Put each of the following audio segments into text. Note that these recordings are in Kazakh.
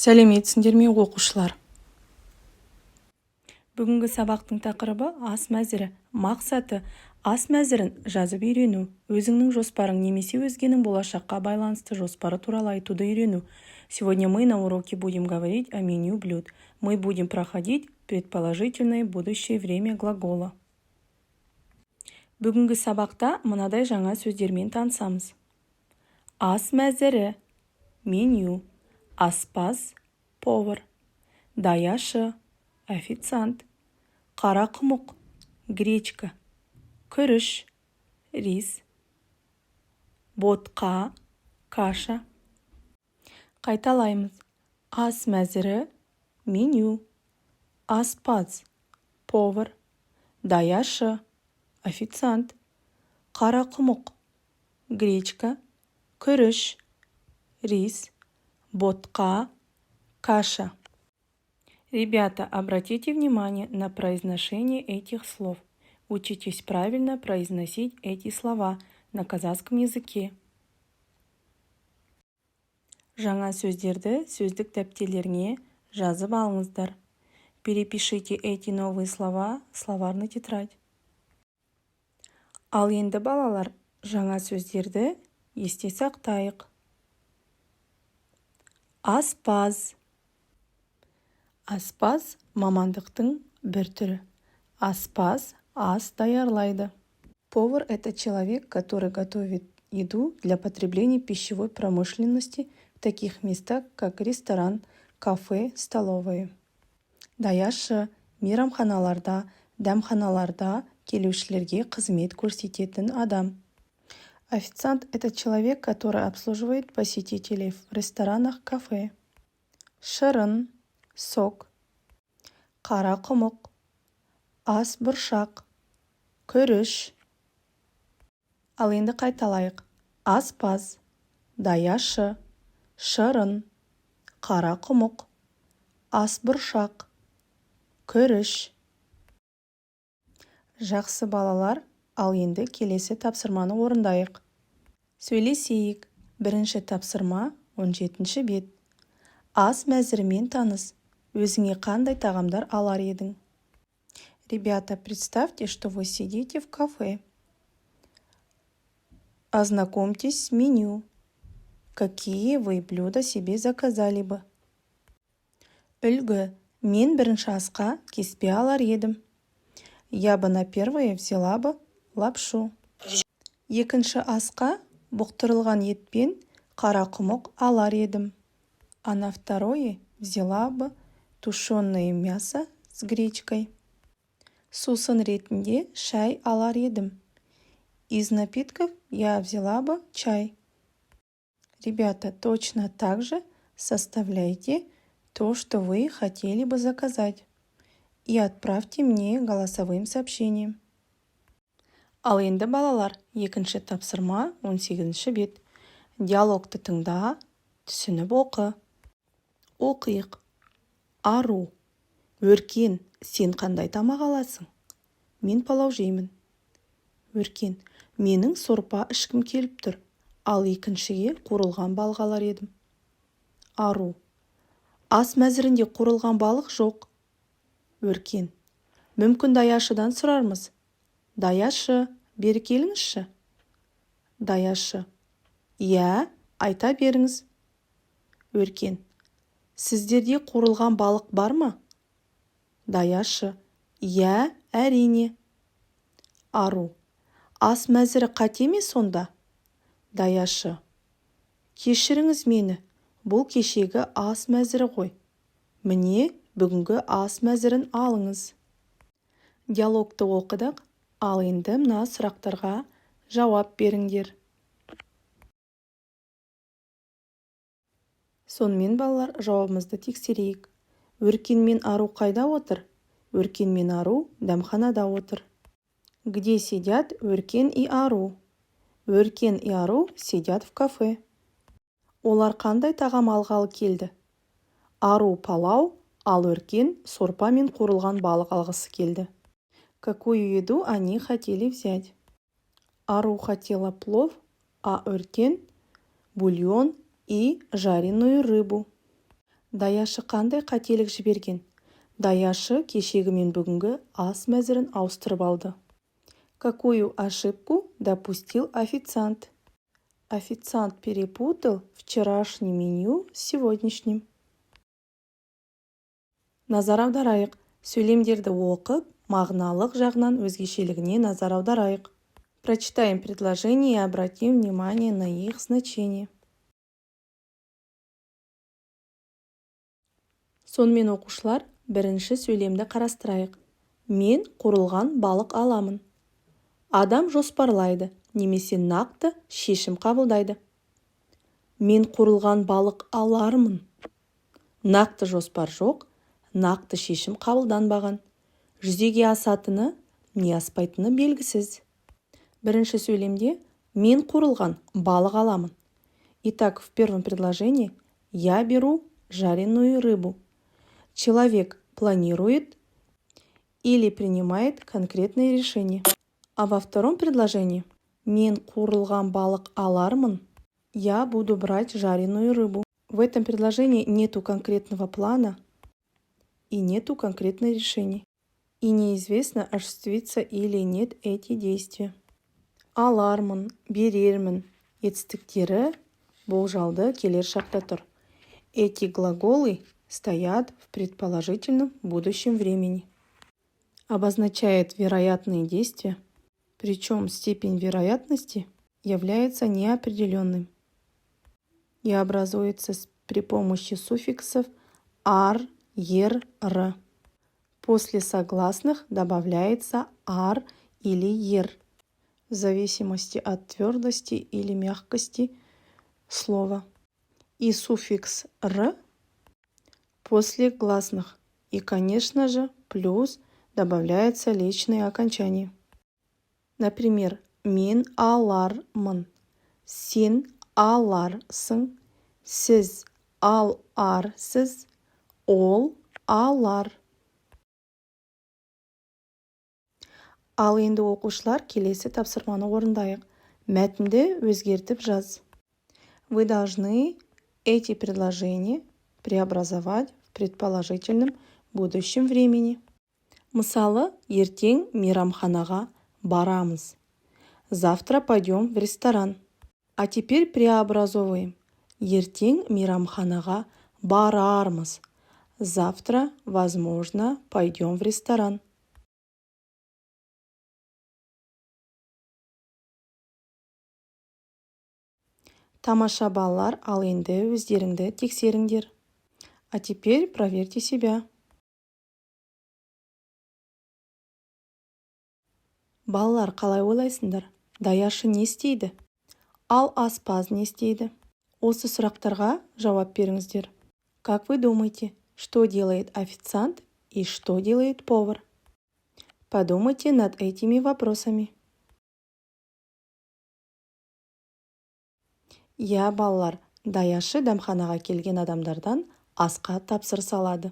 Сәлеметсіңдер ме оқушылар? Бүгінгі сабақтың тақырыбы ас мәзірі. Мақсаты ас мәзірін жазып үйрену, өзіңнің жоспарың немесе өзгенің болашаққа байланысты жоспары туралы айтуды үйрену. Сегодня мы на уроке будем говорить о меню блюд. Мы будем проходить предположительное будущее время глагола. Бүгінгі сабақта мынадай жаңа сөздермен танысамыз. Ас мәзірі, меню, аспаз, повар, даяшы, официант, қара құмық, гречка, күріш, рис, ботқа, каша. Қайталаймыз. Ас мәзірі, меню, аспаз, повар, даяшы, официант, қара құмық, гречка, күріш, рис, ботқа, каша. Ребята, обратите внимание на произношение этих слов. Учитесь правильно произносить эти слова на казахском языке. Жаңа сөздерді сөздік дәптерлеріңе жазып алыңыздар. Перепишите эти новые слова в словарный тетрадь. Ал енді балалар, жаңа сөздерді есте сақтайық. Аспаз. Аспаз мамандықтың бір түрі. Аспаз ас даярлайды. Повар – это человек, который готовит еду для потребления пищевой промышленности в таких местах, как ресторан, кафе, столовые. Даяшы мейрамханаларда, дәмханаларда келушілерге қызмет көрсететін адам. Официант – это человек, который обслуживает посетителей в ресторанах, кафе. Шырын, сок, қара құмық, ас бұршақ, күріш. Ал енді қайталайық. Аспаз, даяшы, шырын, қара құмық, ас бұршақ, күріш. Жақсы балалар, ал енді келесі тапсырманы орындайық. Сөйлесейік. Бірінші тапсырма 17-ші бет. Ас мәзірімен таныс. Өзіңе қандай тағамдар алар едің? Ребята, представьте, что вы сидите в кафе. Ознакомьтесь с меню. Какие вы блюда себе заказали бы? Үлгі. Мен бірінші асқа кеспе алар едім. Я бы на первое взяла бы лапшу. Екінші асқа бұқтырылған етпен қара құмық алар едім. А на второе взяла бы тушеное мясо с гречкой. Сусын ретінде шай алар едім. Из напитков я взяла бы чай. Ребята, точно так же составляйте то, что вы хотели бы заказать, и отправьте мне голосовым сообщением. Ал енді балалар, екінші тапсырма 18-ші бет. Диалогты тыңда, түсініп оқы. Оқиық. Ару. Өркен, сен қандай тамақ аласың? Мен палау жеймін. Өркен, менің сорпа ішкім келіп тұр, ал екіншіге қуырылған балық алар едім. Ару. Ас мәзірінде қуырылған балық жоқ. Өркен, мүмкін даяшыдан сұрармыз. Даяшы, бері келіңізші. Даяшы. Иә, айта беріңіз. Өркен, сіздерде қуырылған балық бар ма? Даяшы. Иә, әрине. Ару. Ас мәзірі қате ме сонда? Даяшы. Кешіріңіз мені, бұл кешегі ас мәзірі ғой. Міне, бүгінгі ас мәзірін алыңыз. Диалогты оқыдық, ал енді мына сұрақтарға жауап беріңдер. Сонымен балалар, жауабымызды тексерейік. Өркен мен Ару қайда отыр? Өркен мен Ару дәмханада отыр. Где сидят Өркен и Ару? Өркен и Ару сидят в кафе. Олар қандай тағам алғалы келді? Ару палау, ал Өркен сорпа мен қуырылған балық алғысы келді. Какую еду они хотели взять? Ару хотела плов, а Өркен – бульон и жареную рыбу. Даяшы қандай қателік жіберген? Даяшы кешегі мен бүгінгі ас мәзірін ауыстырып алды. Какую ошибку допустил официант? Официант перепутал вчерашнее меню с сегодняшним. Назар аударайық. Сөйлемдерді оқып, мағыналық жағынан өзгешелігіне назар аударайық. Прочитаем предложения и обратим внимание на их значение. Сонымен оқушылар, бірінші сөйлемді қарастырайық. Мен қуырылған балық аламын. Адам жоспарлайды, немесе нақты шешім қабылдайды. Мен қуырылған балық алармын. Нақты жоспар жоқ, нақты шешім қабылданбаған. Жүзеге асатыны, не аспайтыны белгісіз. Бірінші сөйлемде мен қуырылған балық аламын. Итак, в первом предложении я беру жареную рыбу. Человек планирует или принимает конкретное решение. А во втором предложении мен қуырылған балық алармын. Я буду брать жареную рыбу. В этом предложении нету конкретного плана и нету конкретного решения. И неизвестно, осуществится или нет эти действия. Алармын, берермін етістіктері болжалды келер шақта тұр. Эти глаголы стоят в предположительном будущем времени. Обозначает вероятные действия, причем степень вероятности является неопределенным и образуется при помощи суффиксов ар, ер, р. После согласных добавляется ар или ер, в зависимости от твердости или мягкости слова. И суффикс р после гласных. И, конечно же, плюс добавляется личное окончание. Например, мен алармын, сен аларсың, сіз аларсыз, ол алар. Ал енді оқушылар, келесі тапсырманы орындайық. Мәтінді өзгертіп жаз. Вы должны эти предложения преобразовать в предположительном будущем времени. Мысалы, ертең мейрамханаға барамыз. Завтра пойдем в ресторан. А теперь преобразовываем. Ертең мейрамханаға барармыз. Завтра, возможно, пойдем в ресторан. Тамаша балалар, ал енді өздеріңді тексеріңдер. А теперь проверьте себя. Балалар, қалай ойлайсыңдар? Даяшы не істейді? Ал аспаз не істейді? Осы сұрақтарға жауап беріңіздер. Как вы думаете, что делает официант и что делает повар? Подумайте над этими вопросами. Я, балалар, даяшы дәмханаға келген адамдардан асқа тапсырыс алады.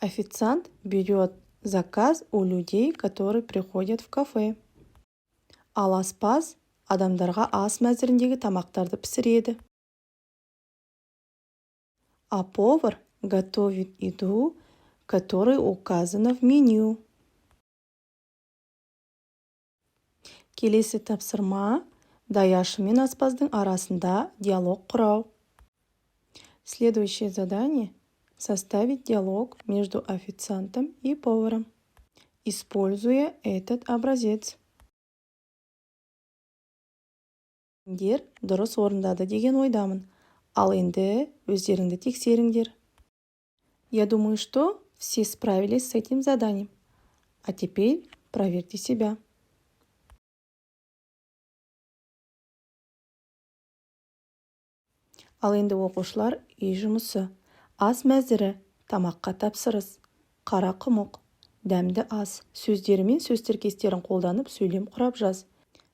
Официант берет заказ у людей, которые приходят в кафе. Ал аспаз адамдарға ас мәзіріндегі тамақтарды пісіреді. А повар готовит еду, которая указана в меню. Келесі тапсырма даяшы мен аспаздың арасында диалог құрау. Следующее задание – составить диалог между официантом и поваром, используя этот образец. Дұрыс орындады деген ойдамын. Ал енді өздеріңді тексеріңдер. Я думаю, что все справились с этим заданием. А теперь проверьте себя. Ал енді оқушылар, үй жұмысы. Ас мәзірі, тамаққа тапсырыс, қара құмық, дәмді ас. Сөздері мен сөз тіркестерін қолданып сөйлем құрап жаз.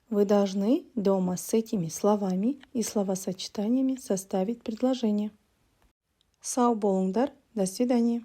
Вы должны дома с этими словами и словосочетаниями составить предложение. Сау болыңдар, до свидания.